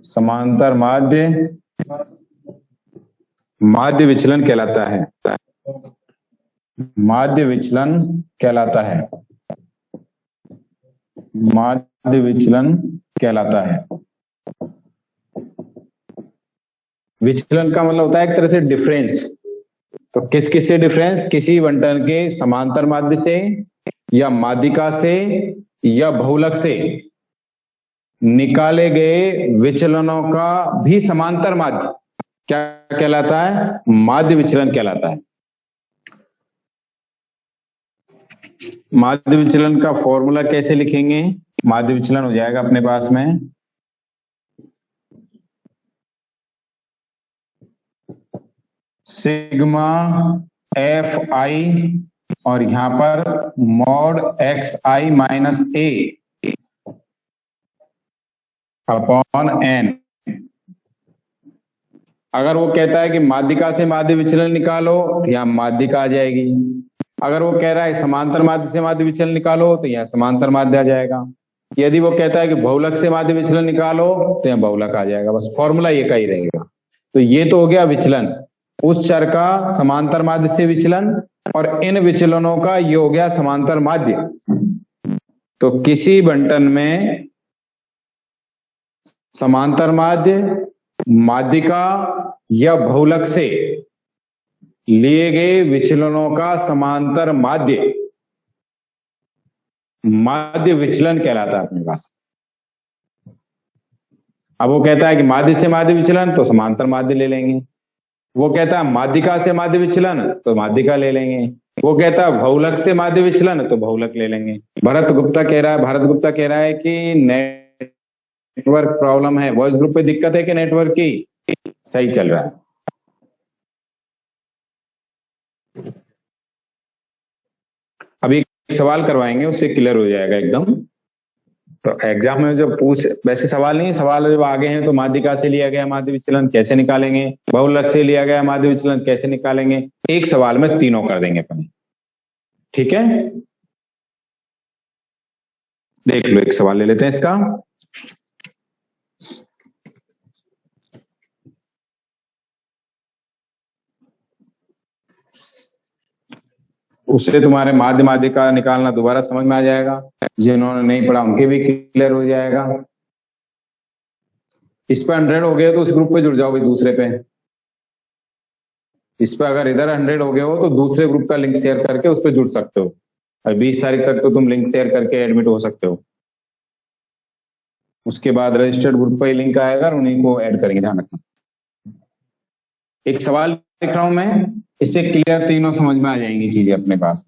समांतर माध्य माध्य विचलन कहलाता है। माध्य विचलन कहलाता है। माध्य विचलन कहलाता है। विचलन का मतलब होता है एक तरह से डिफरेंस। तो किस किस से डिफरेंस? किसी बंटन के समांतर माध्य से या माध्यिका से या बहुलक से निकाले गए विचलनों का भी समांतर माध्य क्या कहलाता है? माध्य विचलन कहलाता है। माध्य विचलन का फॉर्मूला कैसे लिखेंगे? माध्य विचलन हो जाएगा अपने पास में सिग्मा एफ आई और यहां पर mod x I minus A upon N. अगर वो कहता है कि माध्यिका से माध्य विचलन निकालो तो यहां माध्यिका आ जाएगी। अगर वो कह रहा है समांतर माध्य से माध्य विचलन निकालो तो यहां समांतर माध्य आ जाएगा। यदि वो कहता है कि बहुलक से माध्य विचलन निकालो तो यहां बहुलक आ जाएगा। बस फॉर्मूला ये का ही रहेगा। तो ये तो हो गया विचलन, उस चर का समांतर माध्य से विचलन, और इन विचलनों का ये हो गया समांतर माध्य। तो किसी बंटन में समांतर माध्य, माध्यिका या बहुलक से लिए गए विचलनों का समांतर माध्य माध्य विचलन कहलाता है अपने पास। अब वो कहता है कि माध्य से माध्य विचलन तो समांतर माध्य ले लेंगे। वो कहता है माध्यिका से माध्य विचलन तो माध्यिका ले लेंगे। वो कहता है बहुलक से माध्य विचलन तो बहुलक ले लेंगे। भारत गुप्ता कह रहा है कि नेटवर्क प्रॉब्लम है, वॉइस ग्रुप पे दिक्कत है कि नेटवर्क की? सही चल रहा है। अभी एक सवाल करवाएंगे, उससे क्लियर हो जाएगा एकदम। तो एग्जाम में जब वैसे सवाल नहीं, सवाल जब आगे हैं तो माध्यिका से लिया गया माध्य विचलन कैसे निकालेंगे, बहुलक से लिया गया माध्य विचलन कैसे निकालेंगे, एक सवाल में तीनों कर देंगे अपन। ठीक है, देख लो, एक सवाल ले लेते हैं इसका। उससे तुम्हारे माध्य माध्यिका निकालना दोबारा समझ में आ जाएगा। जिन्होंने नहीं पढ़ा उनके भी क्लियर हो जाएगा। इस पे 100 हो गए तो उस ग्रुप पे जुड़ जाओ भाई, दूसरे पे। इस पे अगर इधर 100 हो गए हो तो दूसरे ग्रुप का लिंक शेयर करके उस पे जुड़ सकते हो। और 20 तारीख तक तो तुम लिंक शेयर करके एडमिट हो सकते हो। उसके बाद रजिस्टर्ड ग्रुप पे लिंक आएगा, उन्हीं को ऐड करेंगे, ध्यान रखना। एक सवाल लिख रहा हूं मैं, इससे क्लियर तीनों समझ में आ जाएंगी चीजें अपने पास।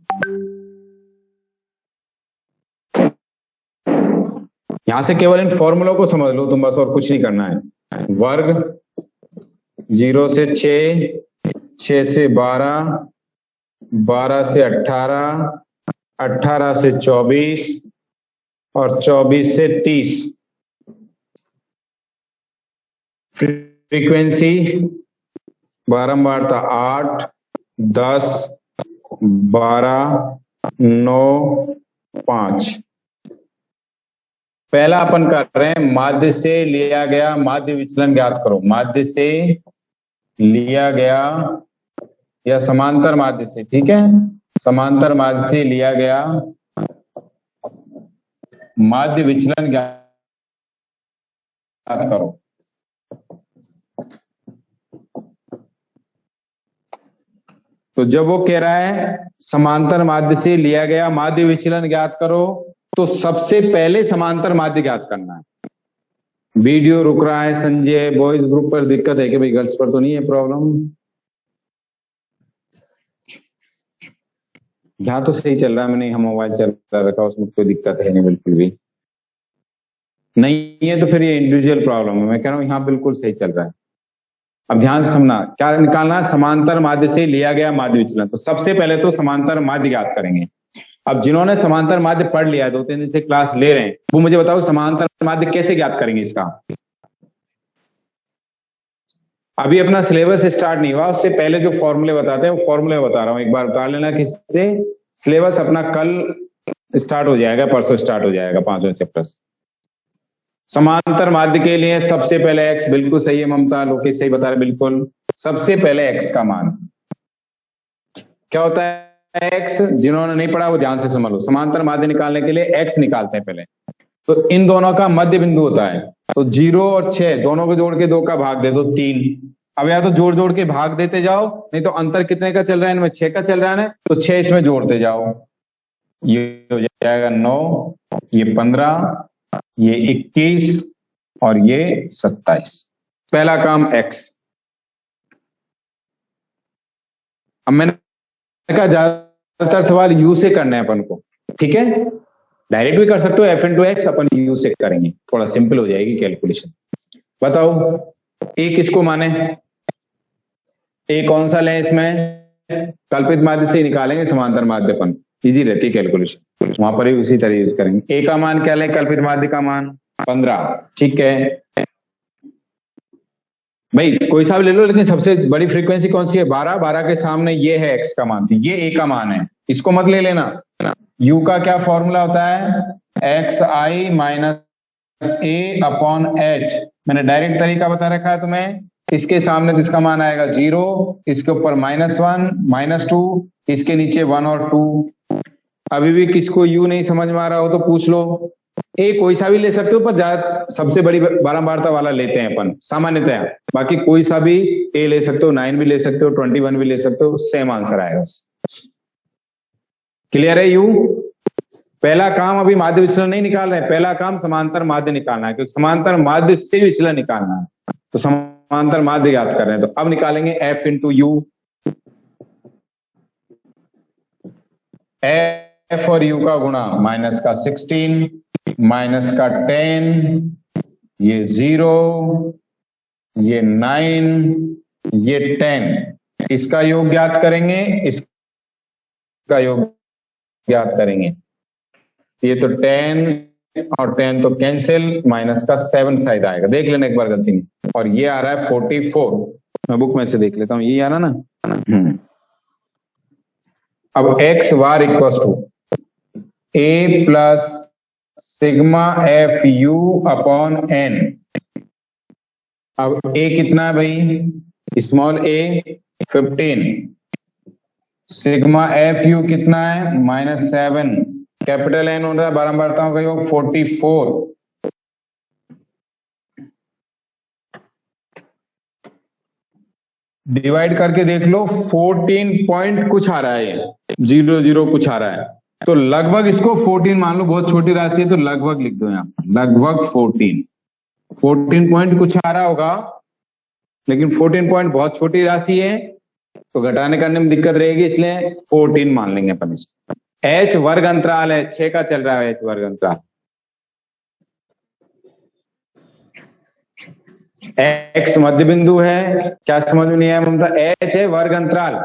यहां से केवल इन फॉर्मूलों को समझ लो तुम बस, और कुछ नहीं करना है। वर्ग 0 से 6, 6 से 12, 12 से 18, 18 से 24 और 24 से 30। फ्रीक्वेंसी बारंबारता 8, 10, 12, 9, 5। पहला अपन कर रहे हैं माध्य से लिया गया माध्य विचलन ज्ञात करो। माध्य से लिया गया या समांतर माध्य से, ठीक है, समांतर माध्य से लिया गया माध्य विचलन ज्ञात करो। तो जब वो कह रहा है समांतर माध्य से लिया गया माध्य विचलन ज्ञात करो, तो सबसे पहले समांतर माध्य ज्ञात करना है। वीडियो रुक रहा है संजय, बॉयज ग्रुप पर दिक्कत है कि भाई, गर्ल्स पर तो नहीं है प्रॉब्लम? यहां तो सही चल रहा है। मैंने यहाँ मोबाइल चल रखा, उसमें कोई दिक्कत है नहीं, बिल्कुल भी नहीं है। तो फिर ये इंडिविजुअल प्रॉब्लम है। मैं कह रहा हूँ यहाँ बिल्कुल सही चल रहा है। अब ध्यान से समझना, क्या निकालना है? समांतर माध्य से लिया गया माध्य विचलन। तो सबसे पहले तो समांतर माध्य ज्ञात करेंगे। अब जिन्होंने समांतर माध्य पढ़ लिया, 2-3 दिन से क्लास ले रहे हैं, वो मुझे बताओ समांतर माध्य कैसे ज्ञात करेंगे इसका? अभी अपना सिलेबस स्टार्ट नहीं हुआ, उससे पहले जो फॉर्मूले बताते हैं वो फॉर्मूले बता रहा हूं, एक बार उतार लेना किससे। सिलेबस अपना कल स्टार्ट हो जाएगा, परसों स्टार्ट हो जाएगा 5वें चैप्टर से। समांतर माध्य के लिए सबसे पहले x, बिल्कुल सही है ममता, लोकेश सही बता रहे बिल्कुल। सबसे पहले x का मान क्या होता है? x, जिन्होंने नहीं पढ़ा वो ध्यान से समझ लो। समांतर माध्य निकालने के लिए x निकालते हैं पहले, तो इन दोनों का मध्य बिंदु होता है, तो 0 और 6 दोनों को जोड़ के 2 का भाग दे दो 3। अब या तो जोड़ जोड़ के भाग देते जाओ, नहीं तो अंतर कितने का चल रहा है इनमें? 6 का चल रहा है ना, तो 6 इसमें जोड़ते जाओ, ये हो जाएगा 9, ये 15, ये 21 और ये 27। पहला काम x। अब मैंने कहा ज्यादातर सवाल u से करना है अपन को, ठीक है? डायरेक्ट भी कर सकते हो, f into x upon u से करेंगे, थोड़ा सिंपल हो जाएगी कैलकुलेशन। बताओ a किसको माने? a कौन सा लें इसमें? कल्पित माध्य से ही निकालेंगे समांतर माध्य अपन, इजी रहती है कैलकुलेशन, वहां पर ही उसी तरह यूज करेंगे। a का मान क्या लें? कल्पित माध्य का मान 15, ठीक है भाई, कोई सा भी ले लो, लेकिन सबसे बड़ी फ्रीक्वेंसी कौन सी है? 12। 12 के सामने ये है x का मान, ये a का मान है, इसको मत ले लेना। u का क्या फॉर्मूला होता है? xi minus a upon h। मैंने डायरेक्ट तरीका बता रखा है तुम्हें, इसके सामने तो इसका मान आएगा 0, इसके ऊपर -1, -2, इसके नीचे 1 और 2। अभी भी किसको u नहीं समझ में आ रहा हो तो पूछ लो। ए कोई सा भी ले सकते हो, पर ज्यादा सबसे बड़ी बारंबारता वाला लेते हैं अपन सामान्यतः, बाकी कोई सा भी ए ले सकते हो, 9 भी ले सकते हो, 21 भी ले सकते हो, सेम आंसर आएगा। क्लियर है यू? पहला काम अभी माध्य विचलन नहीं निकाल रहे हैं, पहला काम समांतर माध्य निकालना है, क्योंकि समांतर माध्य से विचलन निकालना है, तो समांतर माध्य याद कर रहे हैं। तो अब निकालेंगे f इंटू यू। f और u का गुणा, माइनस का 16, माइनस का 10, ये 0, ये 9, ये 10, इसका योग ज्ञात करेंगे, इसका योग ज्ञात करेंगे। ये तो 10 और 10 तो कैंसिल, माइनस का 7 शायद आएगा, देख लेना एक बार गलती में। और ये आ रहा है 44, मैं बुक में से देख लेता हूं, ये आ रहा ना। अब x bar equal to a plus sigma f u upon n। अब a कितना है भाई? Small a 15, sigma f u कितना है? -7, कैपिटल N होता है बारंबारताओं का योग 44। डिवाइड करके देख लो, 14 पॉइंट कुछ आ रहा है, 00 कुछ आ रहा है, तो लगभग इसको 14 मान लो, बहुत छोटी राशि है तो लगभग लिख दो यहाँ पर, लगभग 14 पॉइंट कुछ आ रहा होगा, लेकिन 14 पॉइंट बहुत छोटी राशि है तो घटाने करने में दिक्कत रहेगी, इसलिए 14 मान लेंगे अपन इसको। h वर्ग अंतराल है, 6 का चल रहा है h वर्ग अंतराल। x मध्य बिंदु है, क्या समझ में नहीं आया ममता? h है वर्ग अंतराल।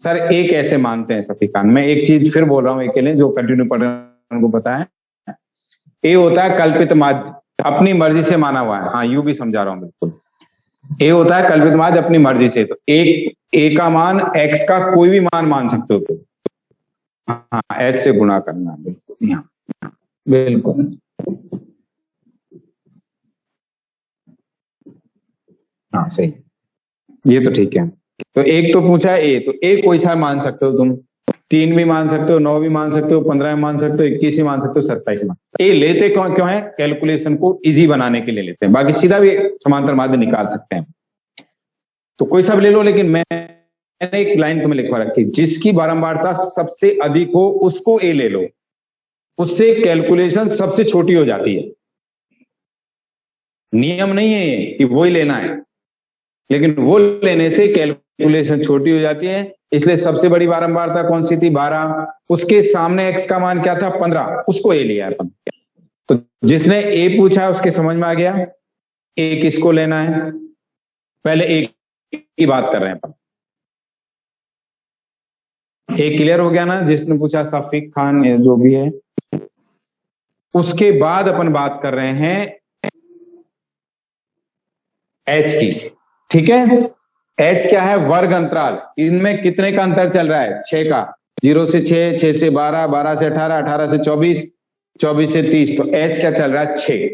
सर a कैसे मानते हैं सफिकान? मैं एक चीज फिर बोल रहा हूं एक के लिए, जो कंटिन्यू पढ़ रहे हैं उनको पता है, a होता है कल्पित माध्य, अपनी मर्जी से माना हुआ है। हाँ यू भी समझा रहा हूं बिल्कुल। a होता है कल्पित माध्य अपनी मर्जी से, तो a का मान x का कोई भी मान सकते हो तो, हाँ h से गुणा करना, बिल्कुल यहाँ बिल्कुल, हाँ सही, ये तो ठीक है। तो एक तो पूछा है ए, तो ए कोई सा मान सकते हो तुम, 3 भी मान सकते हो, 9 भी मान सकते हो, 15 भी मान सकते हो, 21 भी मान सकते हो, 27 मान। ए लेते क्यों है? कैलकुलेशन को इजी बनाने के लिए लेते हैं, बाकी सीधा भी समांतर माध्य निकाल सकते हैं, तो कोई सा भी ले लो, लेकिन मैंने एक लाइन तुम्हें लिखवा रखी, जिसकी बारंबारता सबसे अधिक हो उसको ए ले लो, उससे कैलकुलेशन सबसे छोटी हो जाती है। नियम नहीं है ये कि वो ही लेना है, लेकिन वो लेने से कैलकुलेशन छोटी हो जाती है, इसलिए सबसे बड़ी बारंबारता कौन सी थी? 12, उसके सामने x का मान क्या था? 15, उसको a लिया अपन। तो जिसने a पूछा उसके समझ में आ गया a किसको लेना है, पहले a की बात कर रहे हैं अपन। a क्लियर हो गया ना? जिसने पूछा सफीक खान जो भी है, उसके बाद अपन बात कर रहे हैं h की, ठीक है? h क्या है? वर्ग अंतराल, इनमें कितने का अंतर चल रहा है? 6 का, 0 से 6, 6 से 12, 12 से 18, 18 से 24, 24 से 30, तो h क्या चल रहा है? 6।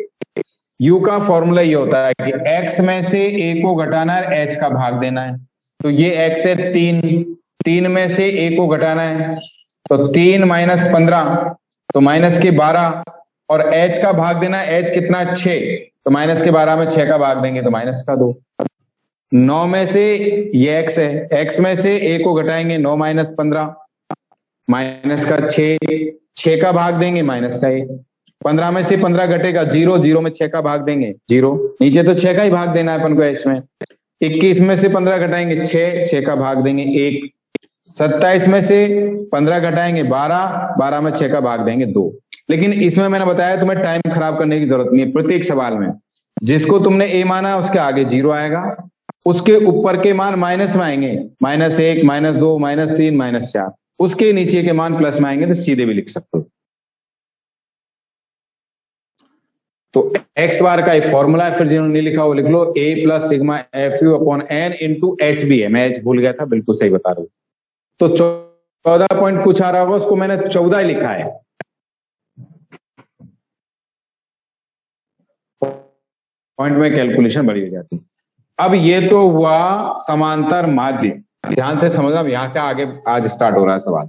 u का फॉर्मूला ये होता है कि x में से a को घटाना है, h का भाग देना है। तो ये x है 3, 3 में से a को घटाना है तो 3 माइनस 15 तो माइनस के 12 और h का भाग देना है, h कितना 6 तो माइनस के 12 में 6 का भाग देंगे तो माइनस का 2। 9 में से ये x है, x में से a को घटाएंगे 9 माइनस 15 माइनस का 6 का भाग देंगे माइनस का 1। 15 में से 15 घटेगा 0, 0 में 6 का भाग देंगे 0, नीचे तो 6 का ही भाग देना है अपन को h में। 21 में से 15 घटाएंगे 6 का भाग देंगे 1। 27 में से 15 घटाएंगे 12, 12 में 6 का भाग देंगे 2। लेकिन इसमें मैंने बताया तुम्हें टाइम खराब करने की जरूरत नहीं है। प्रत्येक सवाल में जिसको तुमने a माना उसके आगे 0 आएगा, उसके ऊपर के मान माइनस में आएंगे, -1, -2, -3, -4, उसके नीचे के मान प्लस में आएंगे तो सीधे भी लिख सकते हो। तो x बार का एक फॉर्मूला है, फिर जिन्होंने नहीं लिखा वो लिख लो, a plus sigma f u upon n into h भी है। मैं h भूल गया था, बिल्कुल सही बता रहा हूं। तो 14 पॉइंट कुछ आ रहा होगा, उसको मैंने 14 लिखा है। पॉइंट में कैलकुलेशन बड़ी हो जाती है। अब ये तो हुआ समांतर माध्य, ध्यान से समझना, यहां का आगे आज स्टार्ट हो रहा है सवाल।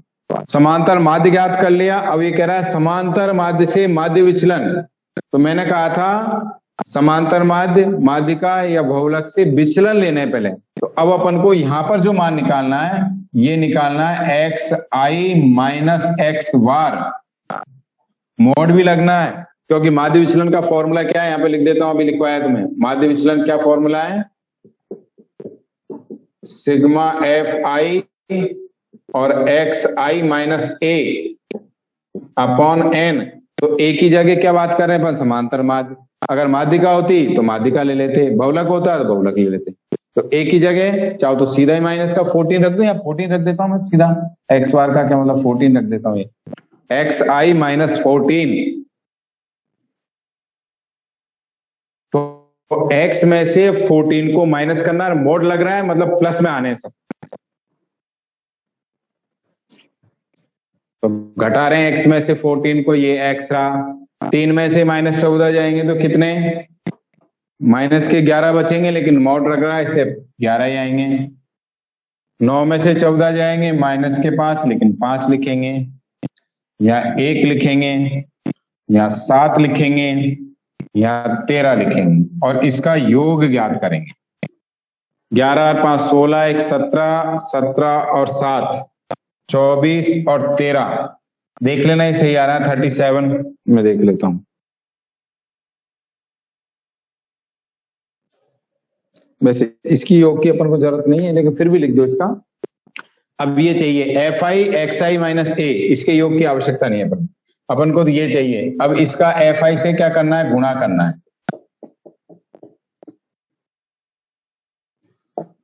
समांतर माध्य ज्ञात कर लिया। अब ये कह रहा है समांतर माध्य से माध्य विचलन। तो मैंने कहा था समांतर माध्य, माध्यिका या बहुलक से विचलन लेने पहले। तो अब अपन को यहां पर जो मान निकालना है ये निकालना है x I minus x bar. Mode भी लगना है क्योंकि माध्य विचलन का फॉर्मूला क्या है, यहां पे लिख देता हूं, अभी लिखवाया तुम्हें। माध्य विचलन क्या फॉर्मूला है, सिग्मा एफ आई और x I minus A upon N. तो एक ही जगह क्या बात कर रहे हैं अपन, समांतर माध्य। अगर माध्यिका होती तो माध्यिका ले लेते, बहुलक होता तो बहुलक ले लेते। तो एक ही जगह चाहो तो सीधा ही माइनस का 14 रख दो, या 14 रख देता हूं मैं सीधा। एक्स बार का क्या मतलब 14 रख देता हूं, ये एक्स आई माइनस 14। तो x में से 14 को माइनस करना है, मोड लग रहा है मतलब प्लस में आने से। तो घटा रहे हैं x में से 14 को, ये x रहा। 3 में से -14 जाएंगे तो कितने, माइनस के 11 बचेंगे, लेकिन मोड लग रहा है इससे 11 ही आएंगे। 9 में से 14 जाएंगे माइनस के 5, लेकिन 5 लिखेंगे या 1 लिखेंगे या 7 लिखेंगे या 13 लिखेंगे और इसका योग ज्ञात करेंगे। 11 और 5 16, 1 17, 17 और 7 24 और 13। देख लेना ये सही आ रहा है 37। मैं देख लेता हूं, वैसे इसकी योग की अपन को जरूरत नहीं है लेकिन फिर भी लिख दो इसका। अब ये चाहिए F I X I minus A, इसके योग की आवश्यकता नहीं है अपन को, तो ये चाहिए। अब इसका एफ आई से क्या करना है, गुणा करना है।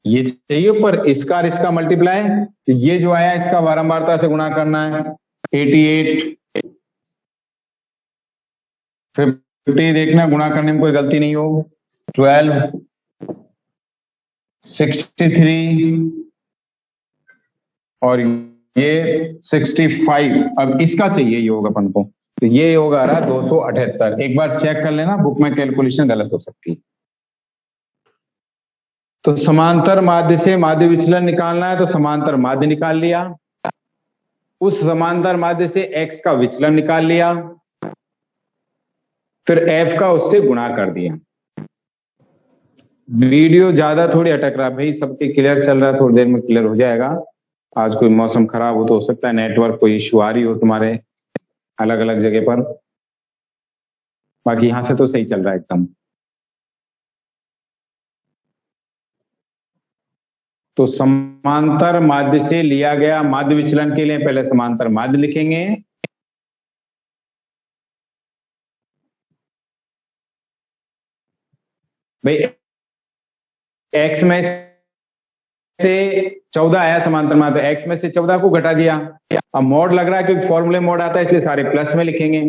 ये चाहिए पर इसका और इसका मल्टीप्लाई, तो ये जो आया इसका बारंबारता से गुणा करना है। 88 50 देखना, गुणा करने में कोई गलती नहीं हो। 12 63 और ये 65। अब इसका चाहिए योग अपन को, तो ये योग आ रहा है 278। एक बार चेक कर लेना, बुक में कैलकुलेशन गलत हो सकती है। तो समांतर माध्य से माध्य विचलन निकालना है, तो समांतर माध्य निकाल लिया। उस समांतर माध्य से x का विचलन निकाल लिया, फिर f का उससे गुणा कर दिया। वीडियो ज्यादा थोड़ी अटक रहा है भाई, सबके क्लियर चल रहा है, थोड़ी देर में क्लियर हो जाएगा। आज कोई मौसम खराब हो तो हो सकता है नेटवर्क कोई इश्यू आ रही हो तुम्हारे अलग अलग जगह पर, बाकी यहां से तो सही चल रहा है एकदम। तो समांतर माध्य से लिया गया माध्य विचलन के लिए पहले समांतर माध्य लिखेंगे, भाई x में से 14 आया समांतर माध्य, x में से 14 को घटा दिया। अब मोड लग रहा है क्योंकि फॉर्मूले मोड आता है इसलिए सारे प्लस में लिखेंगे।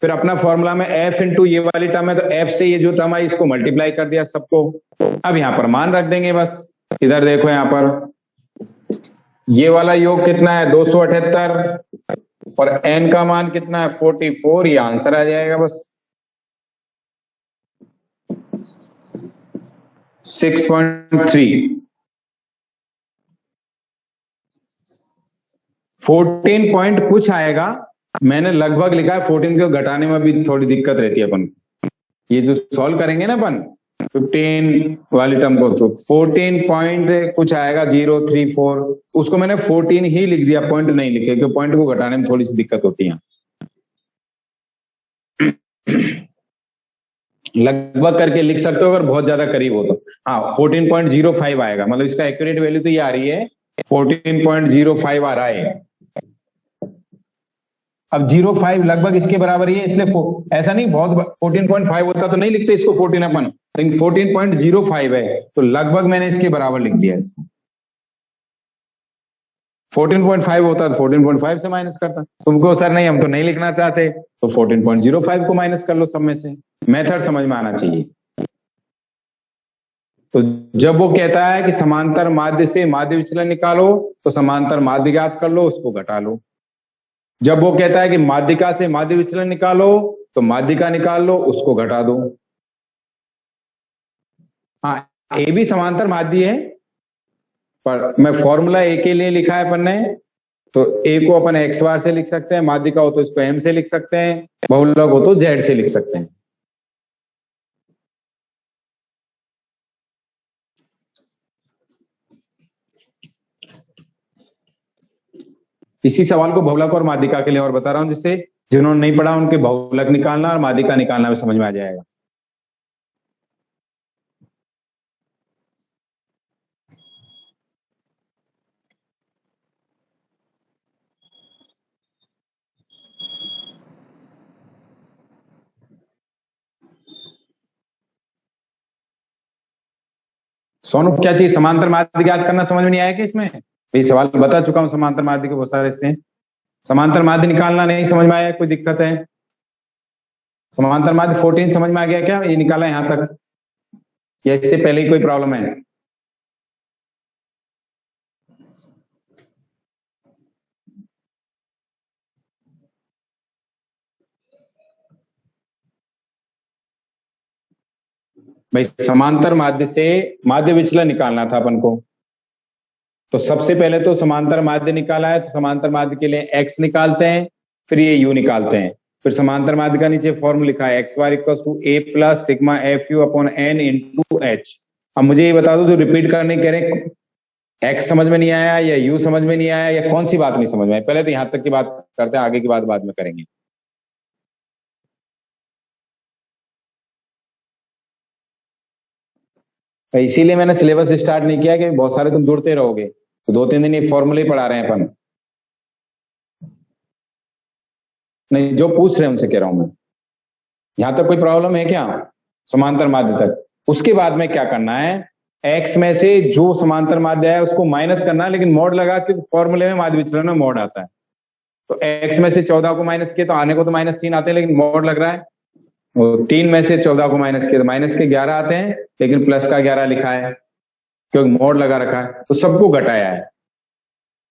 फिर अपना फॉर्मूला में f इंटू ये वाली टर्म है तो f से ये जो टर्म आई इसको मल्टीप्लाई कर दिया सबको। अब यहां पर मान रख देंगे बस। इधर देखो यहां पर ये वाला योग कितना है 278 और n का मान कितना है 44, ये आंसर आ जाएगा बस। 6.3 14 पॉइंट कुछ आएगा, मैंने लगभग लिखा है 14 को घटाने में भी थोड़ी दिक्कत रहती है अपन। ये जो सॉल्व करेंगे ना अपन 15 वाली टर्म को, तो 14 पॉइंट कुछ आएगा 034, उसको मैंने 14 ही लिख दिया, पॉइंट नहीं लिखे क्योंकि पॉइंट को घटाने में थोड़ी सी दिक्कत होती है। लगभग करके लिख सकते हो अगर बहुत ज्यादा करीब हो तो। हाँ 14.05 आएगा, मतलब इसका एक्यूरेट वैल्यू तो ये आ रही है 14.05 आ रहा है। अब 05 लगभग इसके बराबर ही है, इसलिए ऐसा नहीं बहुत 14.5 होता तो नहीं लिखते इसको 14 अपन, लेकिन 14.05 है तो लगभग मैंने इसके बराबर लिख दिया इसको। 14.5 होता तो 14.5 से माइनस करता। तुमको सर नहीं हम तो नहीं लिखना चाहते तो 14.05 को माइनस कर लो सब में से। मेथड समझ में आना चाहिए। तो जब वो कहता है कि समांतर माध्य से माध्य विचलन निकालो तो समांतर माध्य ज्ञात कर लो, उसको घटा लो। जब वो कहता है कि माध्यिका से माध्य विचलन निकालो तो माध्यिका निकाल लो, उसको घटा दो। हाँ ए भी समांतर माध्य है, पर मैं फॉर्मूला ए के लिए लिखा है अपन ने, तो ए को अपन एक्स बार से लिख सकते हैं, माध्यिका हो तो इसको एम से लिख सकते हैं, बहुलक हो तो जेड से लिख सकते हैं। इसी सवाल को बहुलक और माध्यिका के लिए और बता रहा हूं, जिससे जिन्होंने नहीं पढ़ा उनके बहुलक निकालना और माध्यिका निकालना भी समझ में आ जाएगा। सोनू क्या चाहिए, समांतर माध्य ज्ञात करना समझ में नहीं आया कि इसमें? भाई सवाल बता चुका हूं समांतर माध्य के बहुत सारे इसमें। समांतर माध्य निकालना नहीं समझ में आया, कोई दिक्कत है? समांतर माध्य 14 समझ में आ गया क्या? ये निकाला यहां तक या इससे पहले ही कोई प्रॉब्लम है? भाई समांतर माध्य से माध्य विचलन निकालना था अपन को, तो सबसे पहले तो समांतर माध्य निकाला है तो समांतर माध्य के लिए x निकालते हैं, फिर ये u निकालते हैं, फिर समांतर माध्य का नीचे फॉर्मूला लिखा है x bar equal to a plus sigma f u upon n into h. अब मुझे ये बता दो जो रिपीट करने कह रहे हैं, x समझ में नहीं आया या u समझ में नहीं आया या कौन सी बात नहीं समझ में आई? पहले तो यहां तक की बात करते हैं, आगे की बात बाद में करेंगे। इसीलिए मैंने सिलेबस स्टार्ट नहीं किया कि बहुत सारे तुम जुड़ते रहोगे, तो 2-3 दिन ये फॉर्मूले पढ़ा रहे हैं अपन। नहीं जो पूछ रहे हैं उनसे कह रहा हूं मैं। यहां तक कोई प्रॉब्लम है क्या? समांतर माध्य तक। उसके बाद में क्या करना है, x में से जो समांतर माध्य है उसको माइनस करना है, लेकिन मोड लगा क्योंकि फॉर्मूले में माध्य विचलन में मोड आता है। तो x में से 14 को माइनस किया तो आने को तो -3 आते हैं, लेकिन मोड लग रहा है। 3 में से 14 को माइनस किया तो माइनस के 11 आते हैं, लेकिन प्लस का 11 लिखा है क्योंकि मोड लगा रखा है, तो सबको घटाया है।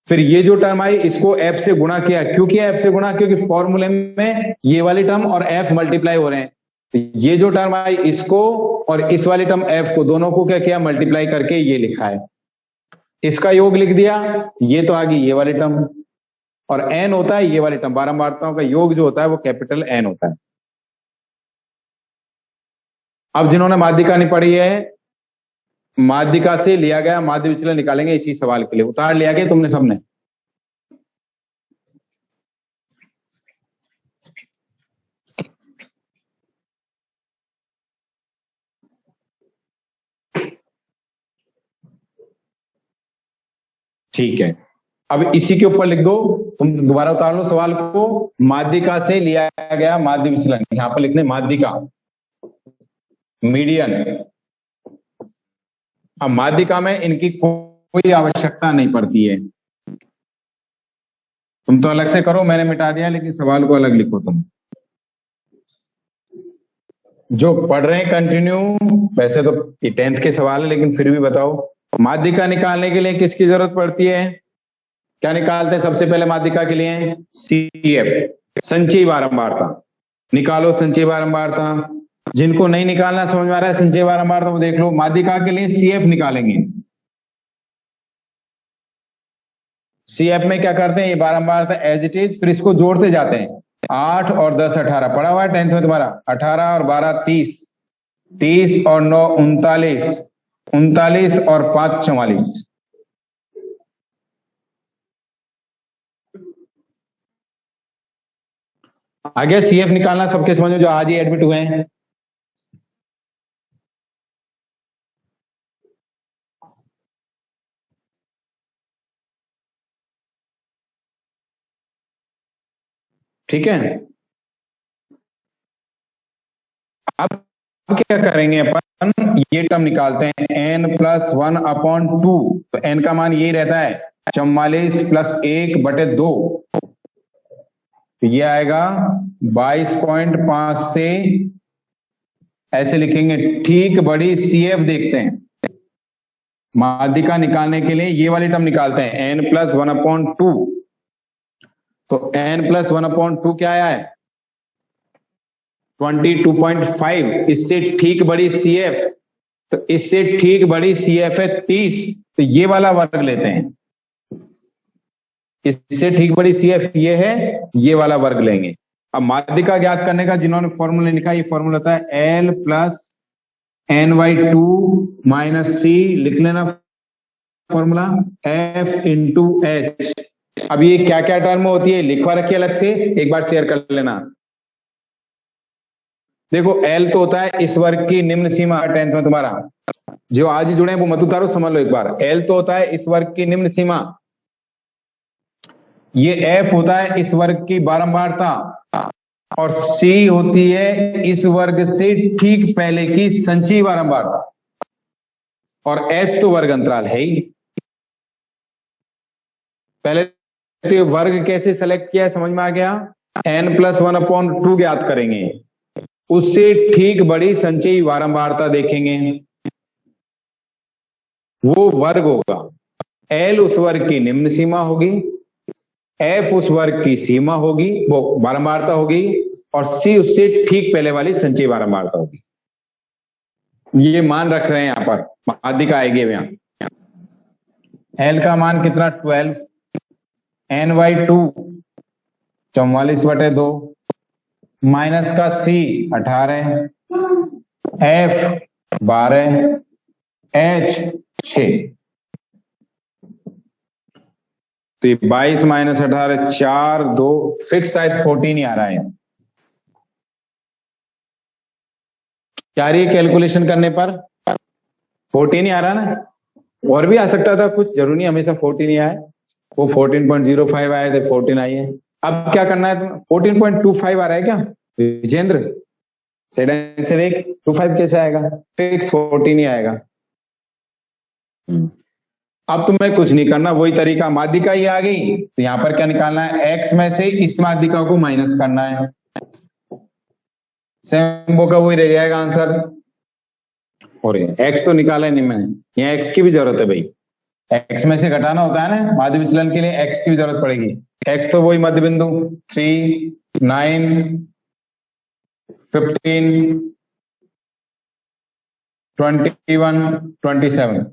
फिर ये जो टर्म आई इसको f से गुणा किया। क्यों किया f से गुणा? क्योंकि फॉर्मूले में ये वाली टर्म और f मल्टीप्लाई हो रहे हैं, तो ये जो टर्म आई इसको और इस वाली टर्म f को, दोनों को क्या किया, मल्टीप्लाई करके ये लिखा है। इसका योग लिख दिया, ये तो आ गई ये वाली टर्म, और n होता है ये वाली टर्म। बारंबारताओं का योग जो होता है वो कैपिटल N होता है। अब जिन्होंने माध्यिका नहीं पढ़ी है, माध्यिका से लिया गया माध्य विचलन निकालेंगे इसी सवाल के लिए। उतार लिया गया तुमने सबने? ठीक है, अब इसी के ऊपर लिख दो, तुम दोबारा उतार लो सवाल को। माध्यिका से लिया गया माध्य विचलन, यहां पर लिखने माध्यिका मीडियन। अब माध्यिका में इनकी कोई आवश्यकता नहीं पड़ती है, तुम तो अलग से करो, मैंने मिटा दिया, लेकिन सवाल को अलग लिखो तुम। जो पढ़ रहे हैं कंटिन्यू, वैसे तो ये 10th के सवाल है लेकिन फिर भी बताओ, माध्यिका निकालने के लिए किसकी जरूरत पड़ती है? क्या निकालते हैं सबसे पहले माध्यिका के लिए? CF, संचयी बारंबारता। निकालो संचयी बारंबारता, जिनको नहीं निकालना समझ में आ रहा है संचय बारंबार, तो वो देख लो। माध्यिका के लिए CF निकालेंगे। CF में क्या करते हैं, ये बारंबार था एज इट इज, फिर इसको जोड़ते जाते हैं। 8 और 10 18 पढ़ा हुआ है 10th में तुम्हारा। 18 और 12 30, 30 और 9 39, 39 और 5 44। आगे CF निकालना सबके समझ में जो आज ही एडमिट हुए हैं। ठीक है, अब क्या करेंगे अपन, ये टर्म निकालते हैं n+1/2। तो n का मान यही रहता है 44 + 1/2। तो ये आएगा 22.5 से, ऐसे लिखेंगे। ठीक बड़ी CF देखते हैं, माध्यिका निकालने के लिए ये वाली टर्म निकालते हैं n+1/2। तो n+1/2 क्या आया है 22.5। इससे ठीक बड़ी CF, तो इससे ठीक बड़ी CF है 30। तो ये वाला वर्ग लेते हैं। इससे ठीक बड़ी CF ये है, ये वाला वर्ग लेंगे। अब माध्यिका ज्ञात करने का जिन्होंने फॉर्मूला लिखा, ये फॉर्मूला होता है L+n/2 - C। लिख लेना फॉर्मूला, F/H। अब ये क्या क्या टर्म होती है लिखवा रखिए अलग से, एक बार शेयर कर लेना। देखो L तो होता है इस वर्ग की निम्न सीमा 10th में तुम्हारा। जो आज ही जुड़े हैं वो मत उतारो, समझ लो एक बार। L तो होता है इस वर्ग की निम्न सीमा। ये F होता है इस वर्ग की बारंबारता, और C होती है इस वर्ग से ठीक पहले की संचयी बारंबारता, और H तो वर्ग अंतराल है ही। पहले तो ये वर्ग कैसे सेलेक्ट किया है समझ में आ गया। n+1/2 ज्ञात करेंगे, उससे ठीक बड़ी संचयी बारंबारता देखेंगे, वो वर्ग होगा। L उस वर्ग की निम्न सीमा होगी, F उस वर्ग की सीमा होगी, वो बारंबारता होगी, और C उससे ठीक पहले वाली संचयी बारंबारता होगी। ये मान रख रहे हैं यहां पर, माध्यिका आएगी यहां। L का मान कितना 12, n/2 44/2, माइनस का C 18, F 12, H 6। तो ये 22 - 18 4 2 फिक्स शायद 14 ही आ रहा है। क्या रही है कैलकुलेशन करने पर 14 ही आ रहा ना, और भी आ सकता था, कुछ जरूरी नहीं हमेशा 14 ही आए। वो 14.05 आए थे, 14 आई है। अब क्या करना है तुम्हें, 14.25 आ रहा है क्या विजेंद्र, सेड से देख 25 कैसे आएगा, फिक्स 14 ही आएगा। अब तुम्हें कुछ नहीं करना, वही तरीका, माध्यिका ही आ गई तो यहां पर क्या निकालना है, x में से इस माध्यिका को माइनस करना है। सेम वो का वही रह जाएगा आंसर। और x तो निकाला नहीं मैंने, यहाँ x की भी जरूरत है भाई, x में से घटाना होता है ना माध्य विचलन के लिए, x की भी जरूरत पड़ेगी। x तो वही मध्य बिंदु 3 9 15 21 27।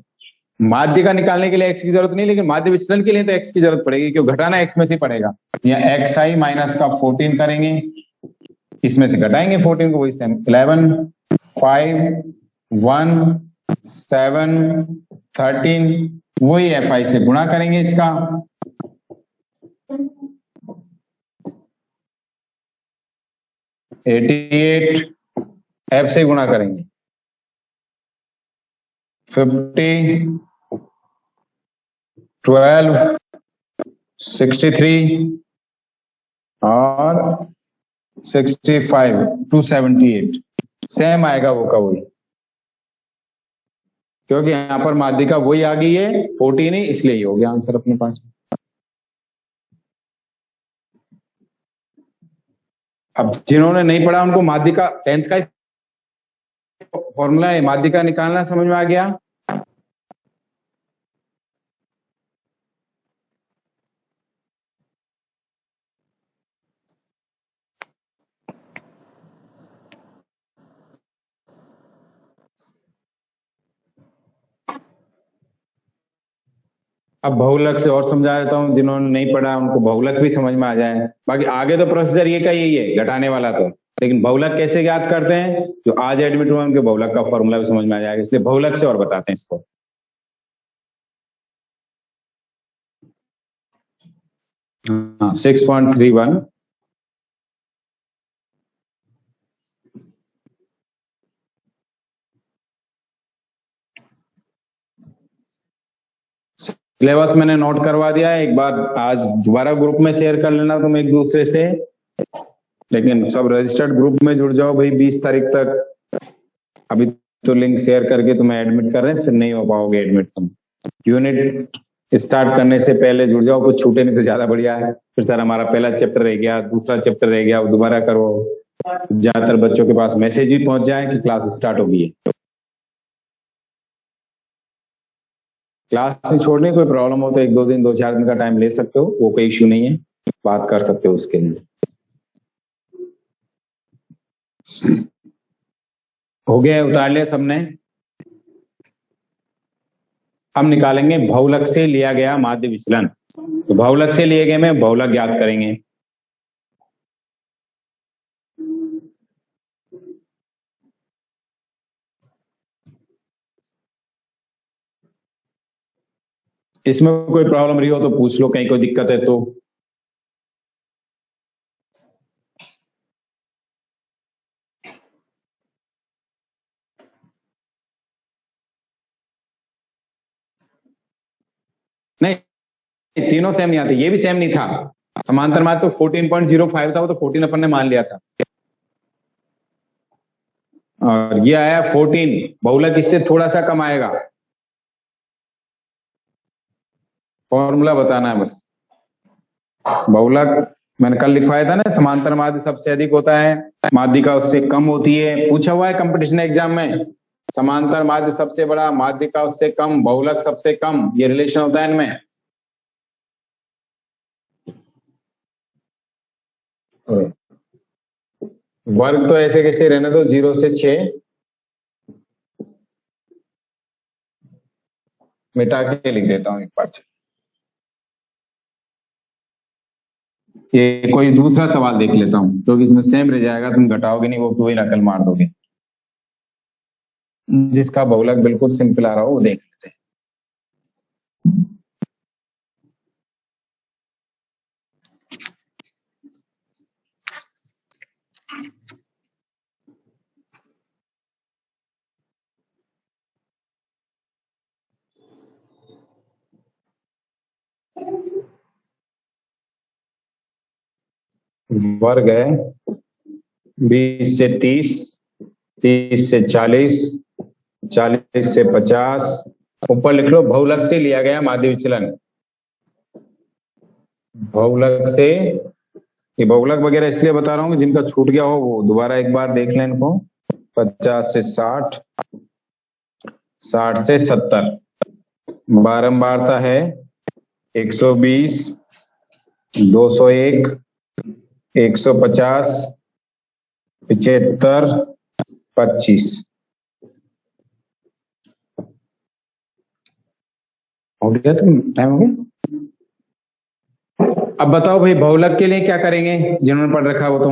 माध्यिका निकालने के लिए x की जरूरत नहीं, लेकिन माध्य विचलन के लिए तो x की जरूरत पड़ेगी, क्यों घटाना x में से पड़ेगा। यहाँ xi माइनस का 14 करेंगे, इसमें से घटाएंगे 14 को, वही सेम 11 5 1 7 13, वही fi से गुणा करेंगे इसका। 88 f से गुणा करेंगे, 50 12 63 और 65 278। सेम आएगा वो का वही, क्योंकि यहां पर माध्यिका वही आ गई है 14 ही, इसलिए ही हो गया आंसर अपने पास। अब जिन्होंने नहीं पढ़ा उनको माध्यिका 10th का फॉर्मूला है, माध्यिका निकालना समझ में आ गया। अब बहुलक से और समझा देता हूँ, जिन्होंने नहीं पढ़ा उनको बहुलक भी समझ में आ जाए। बाकी आगे तो प्रोसीजर ये का यही है, घटाने वाला तो, लेकिन बहुलक कैसे ज्ञात करते हैं, जो आज एडमिट हुए उनके बहुलक का फॉर्मूला भी समझ में आ जाएगा, इसलिए बहुलक से और बताते हैं इसको। हाँ 6.31 सिलेबस मैंने नोट करवा दिया है, एक बार आज दोबारा ग्रुप में शेयर कर लेना तुम एक दूसरे से, लेकिन सब रजिस्टर्ड ग्रुप में जुड़ जाओ भाई 20 तारीख तक। अभी तो लिंक शेयर करके तुम्हें एडमिट कर रहे हैं, फिर नहीं हो पाओगे एडमिट तुम। यूनिट स्टार्ट करने से पहले जुड़ जाओ, कुछ छूटे नहीं तो ज्यादा बढ़िया है। फिर सर हमारा पहला चैप्टर रह गया, दूसरा चैप्टर रह गया, वो दोबारा करो। ज्यादातर बच्चों के पास मैसेज भी पहुंच जाए कि क्लास स्टार्ट हो गई है। क्लास नहीं छोड़ने कोई प्रॉब्लम हो तो 1-2 दिन 2-4 दिन का टाइम ले सकते हो, वो कोई इश्यू नहीं है, बात कर सकते हो उसके लिए। हो गया, उतार लिया सबने। हम निकालेंगे बहुलक से लिया गया माध्य विचलन। तो बहुलक से लिए गए में बहुलक ज्ञात करेंगे। इसमें कोई प्रॉब्लम रही हो तो पूछ लो, कहीं कोई दिक्कत है तो। नहीं, तीनों सेम नहीं आते, ये भी सेम नहीं था। समांतर माध्य तो 14.05 था, वो तो 14 अपन ने मान लिया था, और ये आया 14। बहुलक इससे थोड़ा सा कम आएगा, फॉर्मूला बताना है बस। बहुलक मैंने कल लिखवाया था ना, समांतर माध्य सबसे अधिक होता है, माध्यिका उससे कम होती है। पूछा हुआ है कंपटीशन एग्जाम में, समांतर माध्य सबसे बड़ा, माध्यिका उससे कम, बहुलक सबसे कम, ये रिलेशन होता है इनमें। वर्ग तो ऐसे कैसे रहने दो, 0 से 6 मिटा के लिख देता हूं एक बार। ये कोई दूसरा सवाल देख लेता हूं, क्योंकि इसमें सेम रह जाएगा, तुम घटाओगे नहीं, वो वही नकल मार दोगे। जिसका बहुलक बिल्कुल सिंपल आ रहा हो वो देख लेते हैं। वर्ग है 20 से 30, 30 से 40, 40 से 50। ऊपर लिख लो बहुलक से लिया गया माध्य विचलन। बहुलक से, ये बहुलक वगैरह इसलिए बता रहा हूँ कि जिनका छूट गया हो वो दोबारा एक बार देख लें इनको। 50 से 60, 60 से 70, बारंबारता है 120, 201, 150, 75, 25। हो गया, तुम टाइम हो गया। अब बताओ भाई बहुलक के लिए क्या करेंगे, जिन्होंने पढ़ रखा हो तो।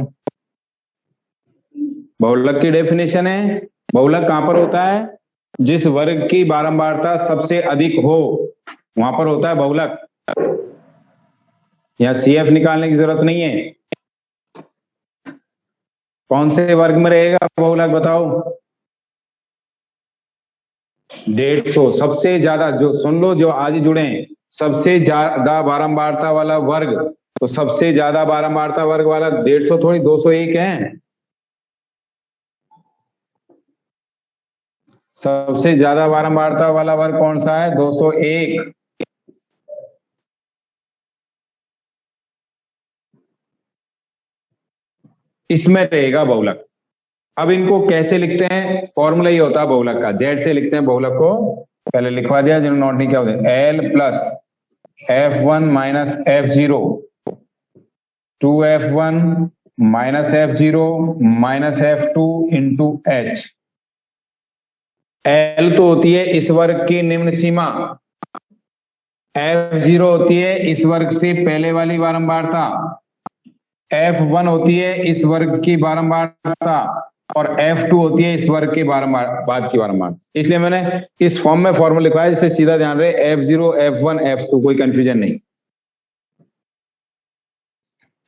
बहुलक की डेफिनेशन है, बहुलक कहां पर होता है, जिस वर्ग की बारंबारता सबसे अधिक हो वहां पर होता है बहुलक। यहां CF निकालने की जरूरत नहीं है। कौन से वर्ग में रहेगा बहुलक बताओ। 150, सबसे ज्यादा, जो सुन लो जो आज जुड़े, सबसे ज्यादा बारंबारता वाला वर्ग, तो सबसे ज्यादा बारंबारता वर्ग वाला 150 थोड़ी 201 है। सबसे ज्यादा बारंबारता वाला वर्ग कौन सा है, 201। इसमें रहेगा बहुलक। अब इनको कैसे लिखते हैं, फॉर्मूला ही होता है बहुलक का, जेड से लिखते हैं बहुलक को। पहले लिखवा दिया, जिन्होंने नोट नहीं किया होता, L plus F1 minus F0, 2F1 minus F0 minus F2 into H। L तो होती है इस वर्ग की निम्न सीमा, F0 होती है इस वर्ग से पहले वाली बारंबारता, F1 होती है इस वर्ग की बारंबारता, और F2 होती है इस वर्ग के बारंबार बाद की बारंबारता। इसलिए मैंने इस फॉर्म में फॉर्मूला लिखा है, जिससे सीधा ध्यान रहे F0 F1 F2, कोई कंफ्यूजन नहीं।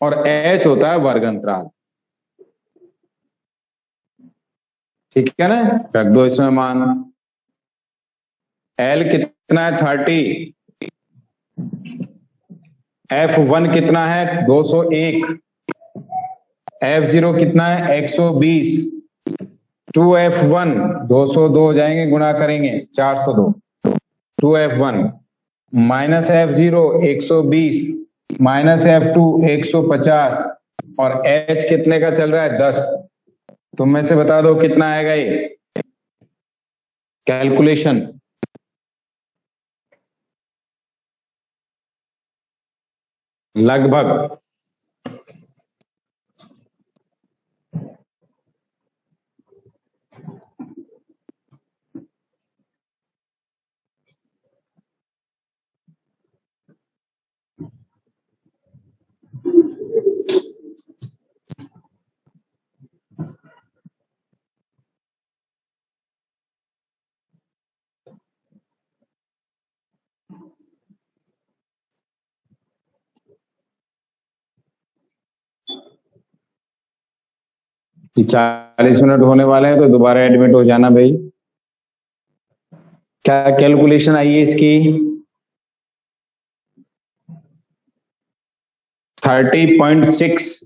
और H होता है वर्ग अंतराल, ठीक है ना। रख दो इसमें मान। L कितना है 30, F1 कितना है 201, F0 कितना है 120, 2F1 202 हो जाएंगे, गुणा करेंगे 402, 2F1 minus F0 120 minus F2 150, और H कितने का चल रहा है 10। तुम में से बता दो कितना आएगा ये कैलकुलेशन। लगभग कि 40 मिनट होने वाले हैं, तो दोबारा एडमिट हो जाना भाई। क्या कैलकुलेशन आई है इसकी 30.6,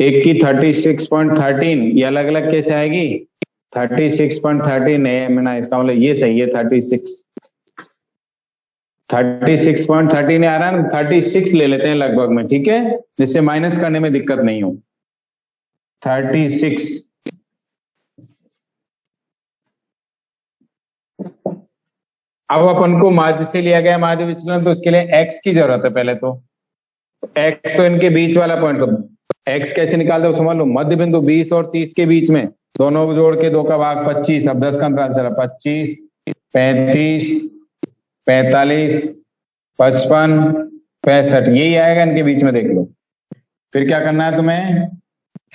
एक की 36.13, ये अलग अलग कैसे आएगी 36.13 है मैंने, इसका मतलब ये सही है 36.13 आ रहा है ना, 36 ले लेते हैं लगभग में, ठीक है, जिससे माइनस करने में दिक्कत नहीं हो। 36 अब अपन को माध्य से लिया गया माध्य विचलन, तो उसके लिए x की जरूरत है पहले तो। x तो इनके बीच वाला पॉइंट, तो x कैसे निकालते हो समझ लो, मध्य बिंदु 20 और 30 के बीच में, दोनों को जोड़ के 2 का भाग 25, अब 10 का अंतराल चला 25 35 45 55 65, यही आएगा इनके बीच में, देख लो। फिर क्या करना है तुम्हें,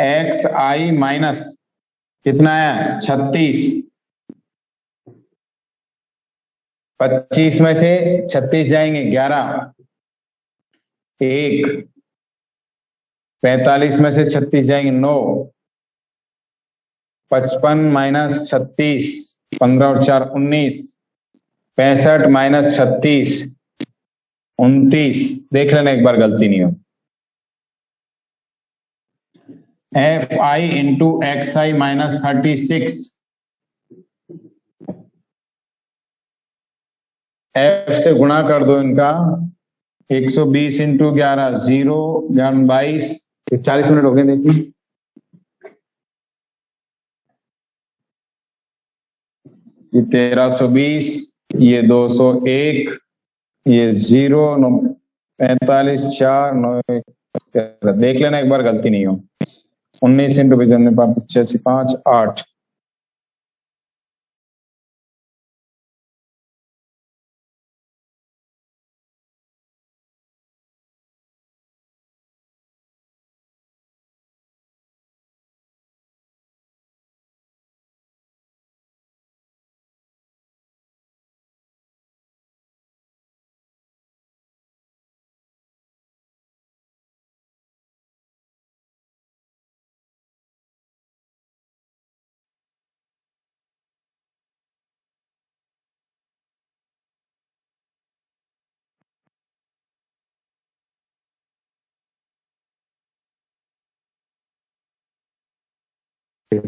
एक्स आई माइनस कितना है 36, 25 में से 36 जाएंगे 11, 1, 45 में से 36 जाएंगे 9, 55 माइनस 36 15 और 4 19, 65 माइनस 36 29, देख लेना एक बार गलती नहीं हो। F I into x I minus 36, F से गुणा कर दो इनका, 120 इंटू 11 0 22, 40 मिनट हो गए देखिए, ये 1320, ये 201, ये 0 45 4 9 देख लेना एक बार गलती नहीं हो। 19 इंटू 85 5 8,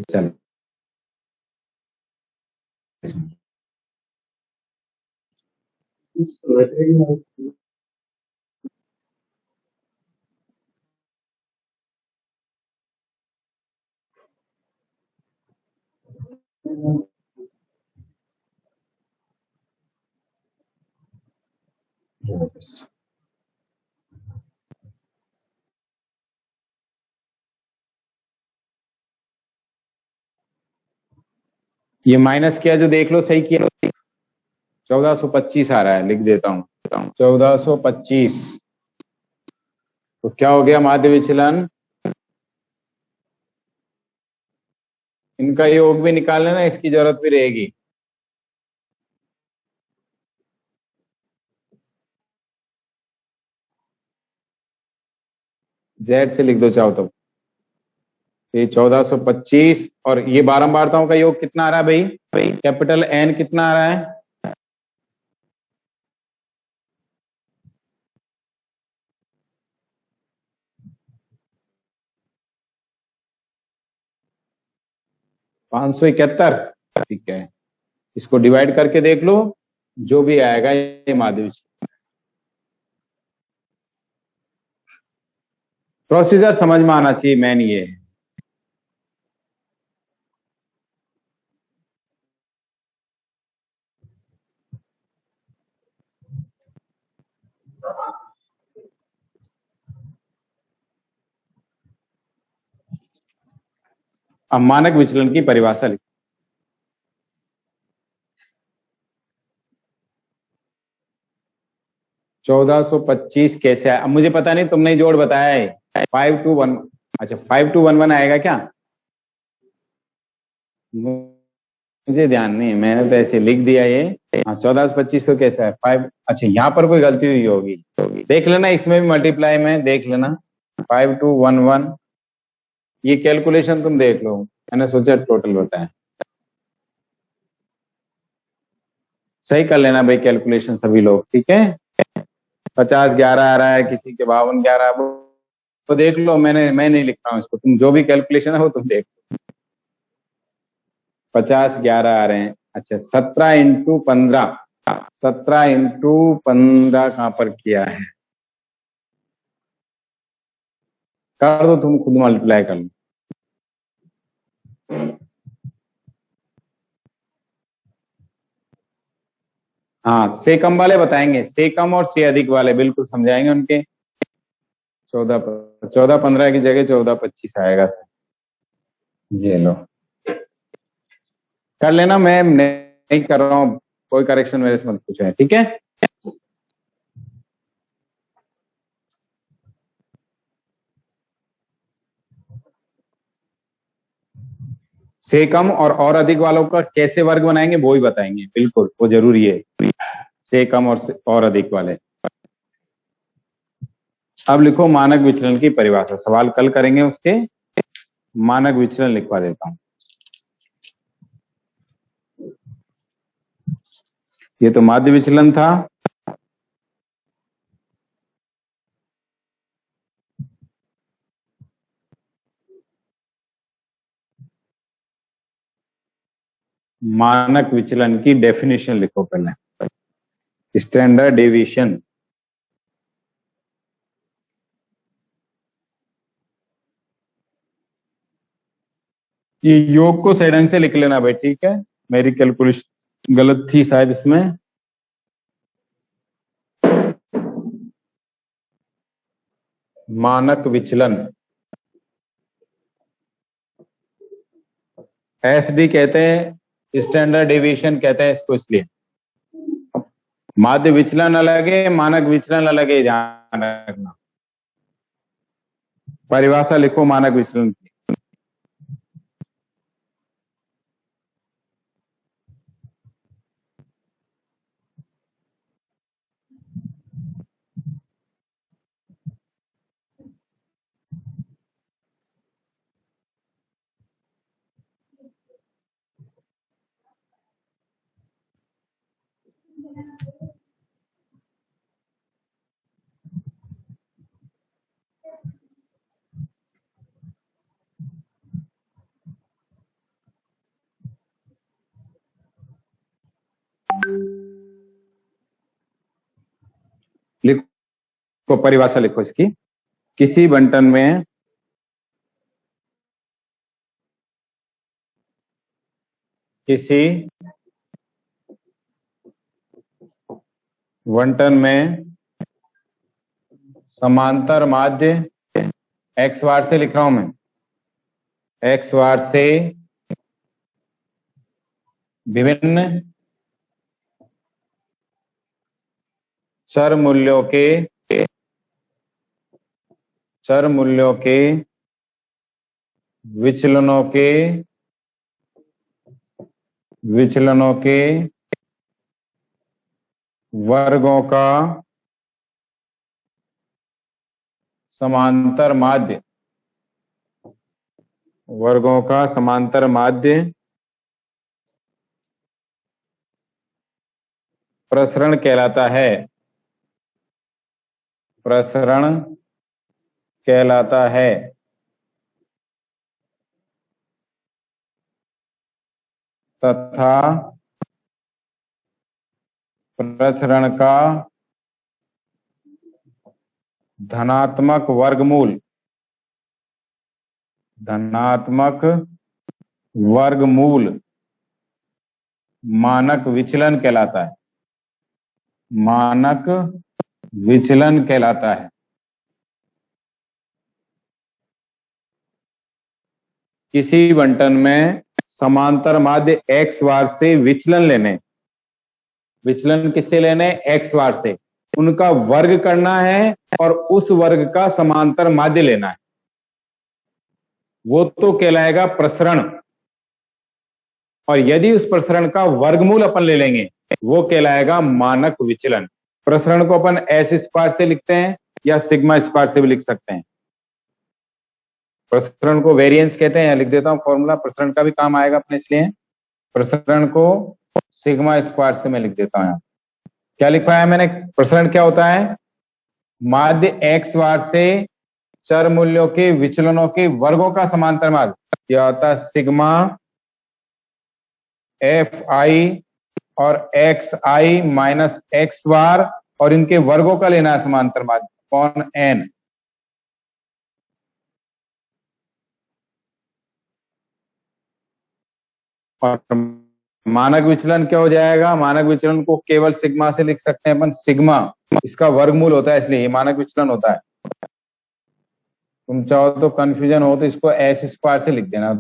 चल ये माइनस किया जो देख लो सही किया, 1425 आ रहा है, लिख देता हूं। 1425। तो क्या हो गया माध्य विचलन? इनका योग भी निकाल लेना, इसकी जरूरत भी रहेगी। जेड से लिख दो चाहो तो। ये 1425 और ये बारंबारताओं का योग कितना आ रहा है भाई? कैपिटल एन कितना आ रहा है? 571। ठीक है, इसको डिवाइड करके देख लो, जो भी आएगा ये माध्य विचलन। प्रोसीजर समझ में आना चाहिए, मेन ये है। अब मानक विचलन की परिभाषा लिखो। 1425 कैसे आया? अब मुझे पता नहीं, तुमने ही जोड़ बताया है। 5211। अच्छा 5211 आएगा क्या? मुझे ध्यान नहीं, मैंने तो ऐसे लिख दिया ये। हाँ 1425 तो कैसा है? 5। अच्छा यहाँ पर कोई गलती हुई होगी, देख लेना, इसमें भी मल्टीप्लाई में देख लेना। 5211, ये कैलकुलेशन तुम देख लो, मैंने सोचा टोटल बताया। सही कर लेना भाई कैलकुलेशन सभी लोग, ठीक है। 5011 आ रहा है, किसी के 5211, तो देख लो, मैं नहीं लिख रहा हूँ इसको, तुम जो भी कैलकुलेशन है वो तुम देख लो। 5011 आ रहे हैं। अच्छा 17 × 15, 17 × 15 कहां पर किया है? कर दो, तुम खुद मल्टीप्लाई कर लो। हाँ से कम वाले बताएंगे, से कम और से अधिक वाले बिल्कुल समझाएंगे उनके। 1415 की जगह 1425 आएगा सर। ये लो कर लेना, मैं नहीं कर रहा हूँ, कोई करेक्शन मेरे से मत पूछे, ठीक है। से कम और अधिक वालों का कैसे वर्ग बनाएंगे वो ही बताएंगे, बिल्कुल वो जरूरी है। से कम और अधिक वाले। अब लिखो मानक विचलन की परिभाषा, सवाल कल करेंगे उसके। मानक विचलन लिखवा देता हूं। ये तो माध्य विचलन था। मानक विचलन की डेफिनेशन लिखो पहले। Standard deviation. ये योग को सही ढंग से लिख लेना भाई, ठीक है। मेरी कैलकुलेशन गलत थी शायद इसमें। मानक विचलन एसडी कहते हैं, स्टैंडर्ड डेविएशन कहते हैं इसको, इसलिए माध्य विचलन अलग है, मानक विचलन अलग है, ध्यान रखना। परिभाषा लिखो मानक विचलन की। लिखो परिभाषा लिखो इसकी। किसी बंटन में किसी बंटन में समांतर माध्य, एक्स बार से लिख रहा हूं मैं, एक्स बार से विभिन्न चर मूल्यों के विचलनों के वर्गों का समांतर माध्य प्रसरण कहलाता है। तथा प्रसरण का धनात्मक वर्गमूल मानक विचलन कहलाता है। किसी बंटन में समांतर माध्य x बार से विचलन किससे लेने? x बार से। उनका वर्ग करना है और उस वर्ग का समांतर माध्य लेना है, वो तो कहलाएगा प्रसरण। और यदि उस प्रसरण का वर्गमूल अपन ले लेंगे, वो कहलाएगा मानक विचलन। प्रसरण को अपन एस स्क्वायर से लिखते हैं या सिग्मा स्क्वायर से भी लिख सकते हैं। प्रसरण को वेरिएंस कहते हैं, लिख देता हूं फॉर्मूला, प्रसरण का भी काम आएगा अपने, इसलिए प्रसरण को सिग्मा स्क्वायर से मैं लिख देता हूं। क्या लिखा है मैंने? प्रसरण क्या होता है? माध्य x बार से चर मूल्यों के विचलनों के वर्गों का समांतर माध्य। यह होता है सिग्मा एफ आई और एक्स आई माइनस एक्स बार, और इनके वर्गों का लेना है समांतर माध्य कौन? एन। और मानक विचलन क्या हो जाएगा? मानक विचलन को केवल सिग्मा से लिख सकते हैं अपन। सिग्मा इसका वर्गमूल होता है, इसलिए ये मानक विचलन होता है। तुम चाहो तो कंफ्यूजन हो तो इसको एस स्क्वायर से लिख देना।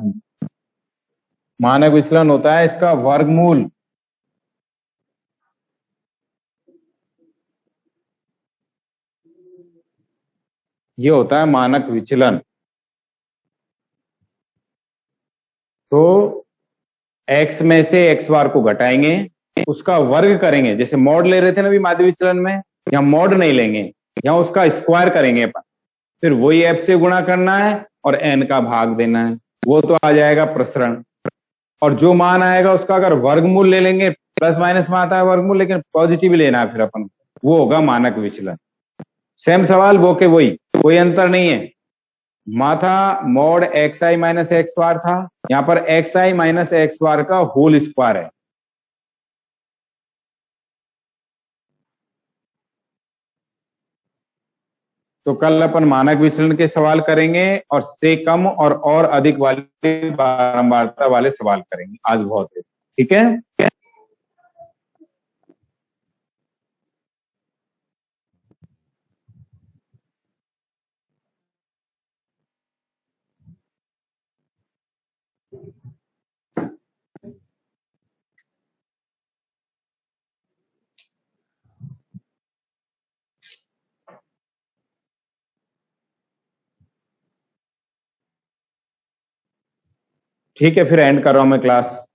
मानक विचलन होता है इसका वर्गमूल। ये होता है मानक विचलन। तो x में से x बार को घटाएंगे, उसका वर्ग करेंगे। जैसे मॉड ले रहे थे ना अभी माध्य विचलन में, यहां मॉड नहीं लेंगे, यहां उसका स्क्वायर करेंगे अपन। फिर वही f से गुणा करना है और n का भाग देना है, वो तो आ जाएगा प्रसरण। और जो मान आएगा उसका अगर वर्गमूल ले लेंगे, प्लस माइनस में आता है वर्गमूल, लेकिन पॉजिटिव लेना है फिर अपन, वो होगा मानक विचलन। सेम सवाल वो के वही, कोई अंतर नहीं है। माथा mod x I minus x बार था, यहां पर एक्स आई माइनस एक्स बार का होल स्क्वायर है। तो कल अपन मानक विचलन के सवाल करेंगे और से कम और अधिक वाले बारंबारता वाले सवाल करेंगे। आज बहुत है, ठीक है। ठीक है, फिर एंड कर रहा हूं मैं क्लास।